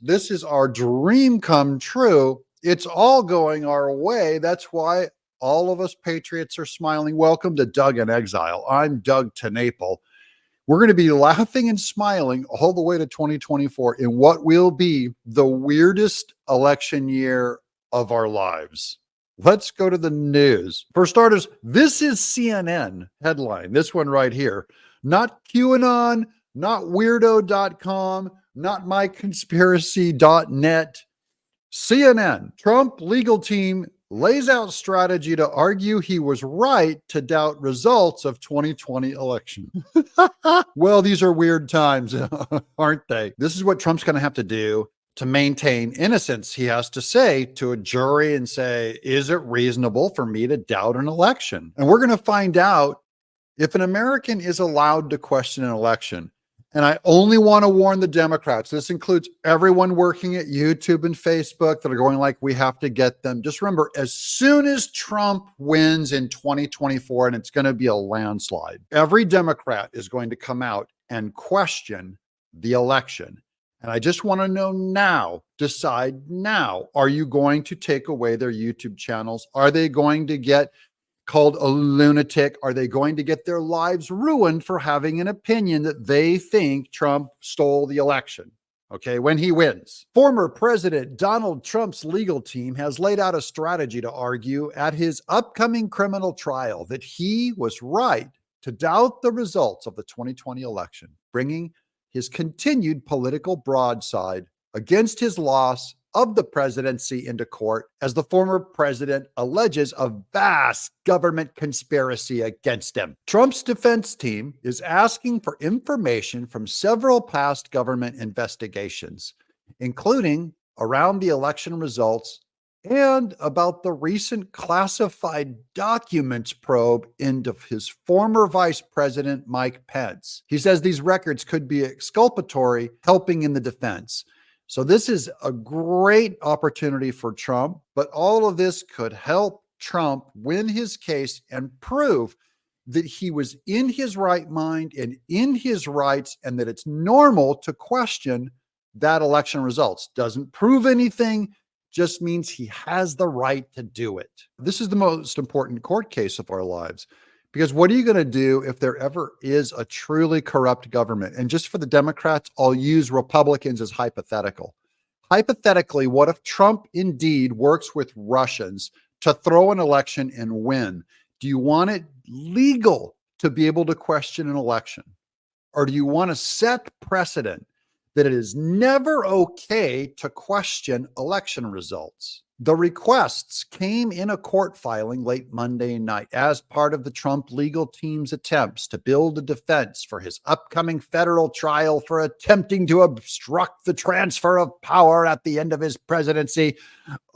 This is our dream come true. It's all going our way. That's why all of us patriots are smiling. Welcome to Doug in Exile. I'm Doug TeNapel. We're going to be laughing and smiling all the way to 2024 in what will be the weirdest election year of our lives. Let's go to the news. For starters, this is CNN headline. This one right here. Not QAnon, not weirdo.com, not myconspiracy.net. CNN, Trump legal team lays out strategy to argue he was right to doubt results of 2020 election. Well, these are weird times, aren't they? This is what Trump's going to have to do to maintain innocence. He has to say to a jury and say, is it reasonable for me to doubt an election? And we're going to find out if an American is allowed to question an election. And I only want to warn the Democrats. This includes everyone working at YouTube and Facebook that are going like, we have to get them. Just remember, as soon as Trump wins in 2024, and it's going to be a landslide, every Democrat is going to come out and question the election. And I just want to know now, decide now, are you going to take away their YouTube channels? Are they going to get called a lunatic? Are they going to get their lives ruined for having an opinion that they think Trump stole the election? Okay, when he wins. Former President Donald Trump's legal team has laid out a strategy to argue at his upcoming criminal trial that he was right to doubt the results of the 2020 election, bringing his continued political broadside against his loss of the presidency into court as the former president alleges a vast government conspiracy against him. Trump's defense team is asking for information from several past government investigations, including around the election results and about the recent classified documents probe into his former vice president, Mike Pence. He says these records could be exculpatory, helping in the defense. So this is a great opportunity for Trump, but all of this could help Trump win his case and prove that he was in his right mind and in his rights, and that it's normal to question that election results. Doesn't prove anything, just means he has the right to do it. This is the most important court case of our lives. Because what are you going to do if there ever is a truly corrupt government? And just for the Democrats, I'll use Republicans as hypothetical. Hypothetically, what if Trump indeed works with Russians to throw an election and win? Do you want it legal to be able to question an election? Or do you want to set precedent that it is never okay to question election results? The requests came in a court filing late Monday night as part of the Trump legal team's attempts to build a defense for his upcoming federal trial for attempting to obstruct the transfer of power at the end of his presidency,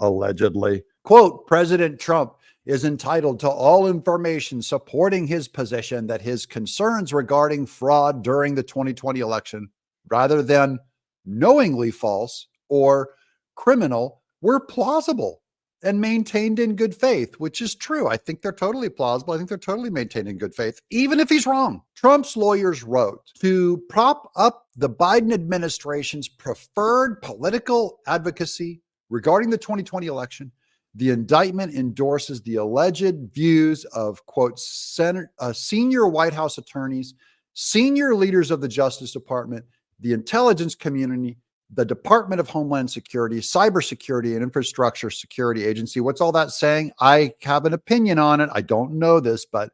allegedly. Quote, President Trump is entitled to all information supporting his position that his concerns regarding fraud during the 2020 election, rather than knowingly false or criminal, were plausible and maintained in good faith, which is true. I think they're totally plausible. I think they're totally maintained in good faith, even if he's wrong. Trump's lawyers wrote to prop up the Biden administration's preferred political advocacy regarding the 2020 election. The indictment endorses the alleged views of, quote, senior White House attorneys, senior leaders of the Justice Department, the intelligence community, the Department of Homeland Security, Cybersecurity and Infrastructure Security Agency. What's all that saying? I have an opinion on it. I don't know this, but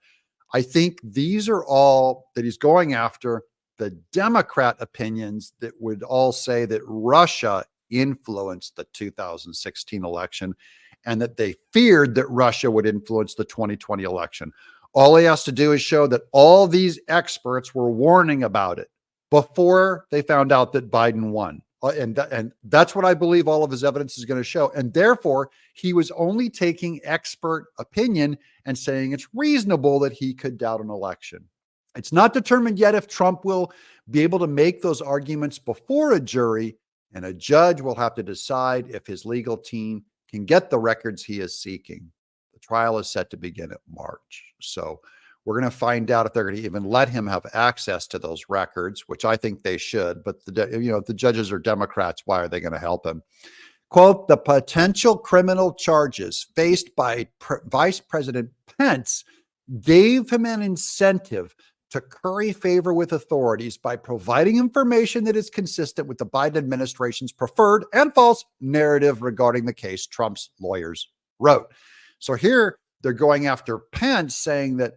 I think these are all that he's going after the Democrat opinions that would all say that Russia influenced the 2016 election and that they feared that Russia would influence the 2020 election. All he has to do is show that all these experts were warning about it before they found out that Biden won. And that's what I believe all of his evidence is going to show. And therefore, he was only taking expert opinion and saying it's reasonable that he could doubt an election. It's not determined yet if Trump will be able to make those arguments before a jury, and a judge will have to decide if his legal team can get the records he is seeking. The trial is set to begin in March. So We're going to find out if they're going to even let him have access to those records, which I think they should. But if the judges are Democrats, why are they going to help him? Quote, the potential criminal charges faced by Vice President Pence gave him an incentive to curry favor with authorities by providing information that is consistent with the Biden administration's preferred and false narrative regarding the case, Trump's lawyers wrote. So here they're going after Pence, saying that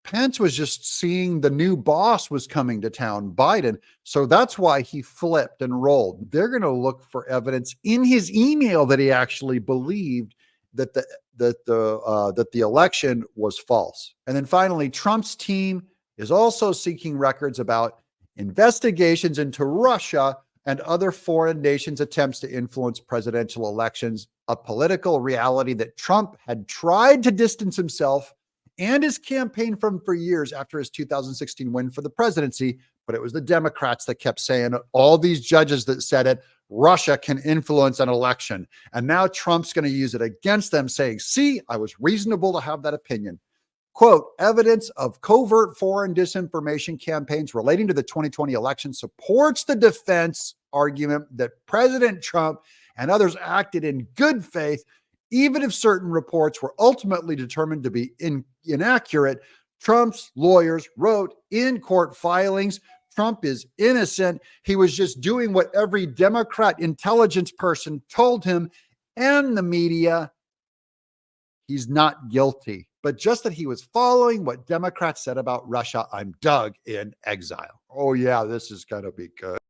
Pence was just seeing the new boss was coming to town, Biden. So that's why he flipped and rolled. They're going to look for evidence in his email that he actually believed that the election was false. And then finally, Trump's team is also seeking records about investigations into Russia and other foreign nations' attempts to influence presidential elections, a political reality that Trump had tried to distance himself and his campaign from for years after his 2016 win for the presidency. But it was the Democrats that kept saying, all these judges that said it, Russia can influence an election. And now Trump's going to use it against them, saying, see, I was reasonable to have that opinion. Quote, evidence of covert foreign disinformation campaigns relating to the 2020 election supports the defense argument that President Trump and others acted in good faith, even if certain reports were ultimately determined to be inaccurate. Trump's lawyers wrote in court filings, Trump is innocent. He was just doing what every Democrat intelligence person told him, and the media. He's not guilty. But just that he was following what Democrats said about Russia, I'm Doug in Exile. Oh, yeah, this is going to be good.